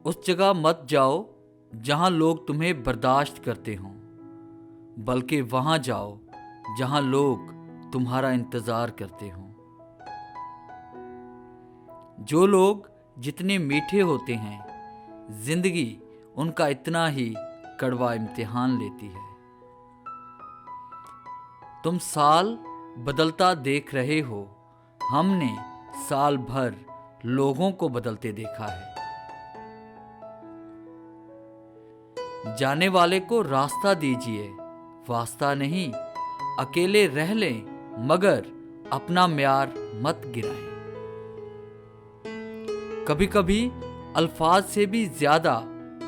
उस जगह मत जाओ जहां लोग तुम्हें बर्दाश्त करते हों, बल्कि वहां जाओ जहां लोग तुम्हारा इंतज़ार करते हों। जो लोग जितने मीठे होते हैं, जिंदगी उनका इतना ही कड़वा इम्तिहान लेती है। तुम साल बदलता देख रहे हो, हमने साल भर लोगों को बदलते देखा है। जाने वाले को रास्ता दीजिए, वास्ता नहीं। अकेले रह लें मगर अपना म्यार मत गिराएं। कभी कभी अल्फाज से भी ज्यादा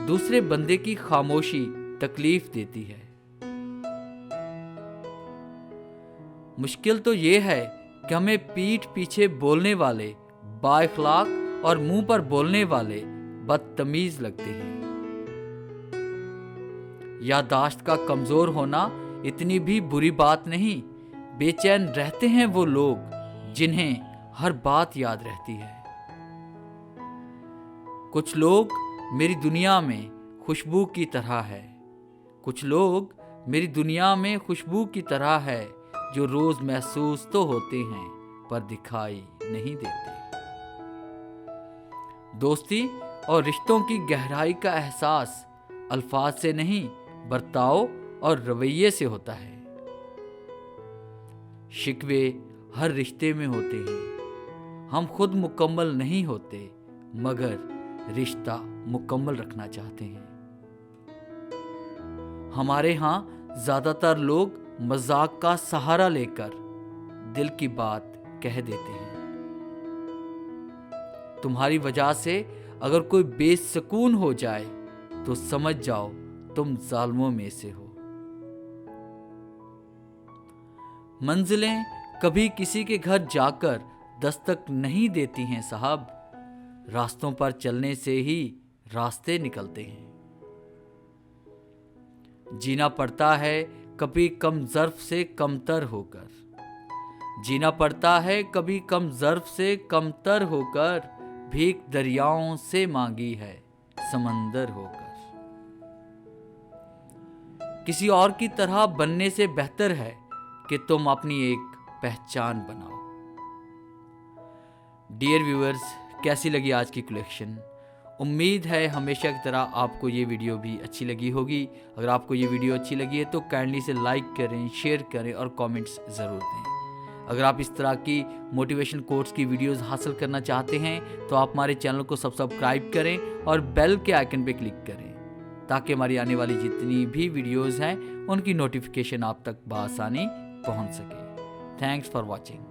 दूसरे बंदे की खामोशी तकलीफ देती है। मुश्किल तो ये है कि हमें पीठ पीछे बोलने वाले बाइखलाक और मुंह पर बोलने वाले बदतमीज लगते हैं। याददाश्त का कमजोर होना इतनी भी बुरी बात नहीं। बेचैन रहते हैं वो लोग जिन्हें हर बात याद रहती है। कुछ लोग मेरी दुनिया में खुशबू की तरह है, कुछ लोग मेरी दुनिया में खुशबू की तरह है, जो रोज महसूस तो होते हैं पर दिखाई नहीं देते। दोस्ती और रिश्तों की गहराई का एहसास अल्फाज से नहीं, बर्ताव और रवैये से होता है। शिकवे हर रिश्ते में होते हैं। हम खुद मुकम्मल नहीं होते मगर रिश्ता मुकम्मल रखना चाहते हैं। हमारे यहाँ ज्यादातर लोग मजाक का सहारा लेकर दिल की बात कह देते हैं। तुम्हारी वजह से अगर कोई बेसुकून हो जाए तो समझ जाओ तुम जालिमों में से हो। मंजिलें कभी किसी के घर जाकर दस्तक नहीं देती हैं साहब, रास्तों पर चलने से ही रास्ते निकलते हैं। जीना पड़ता है कभी कम ज़र्फ से कमतर होकर, जीना पड़ता है कभी कम ज़र्फ से कमतर होकर, भीख दरियाओं से मांगी है समंदर होकर। किसी और की तरह बनने से बेहतर है कि तुम अपनी एक पहचान बनाओ। डियर व्यूअर्स, कैसी लगी आज की कलेक्शन? उम्मीद है हमेशा की तरह आपको ये वीडियो भी अच्छी लगी होगी। अगर आपको ये वीडियो अच्छी लगी है तो काइंडली से लाइक करें, शेयर करें और कमेंट्स ज़रूर दें। अगर आप इस तरह की मोटिवेशन कोट्स की वीडियोस हासिल करना चाहते हैं तो आप हमारे चैनल को सब्सक्राइब करें और बेल के आइकन पे क्लिक करें ताकि हमारी आने वाली जितनी भी वीडियोस हैं उनकी नोटिफिकेशन आप तक बआसानी पहुंच सके। Thanks for watching.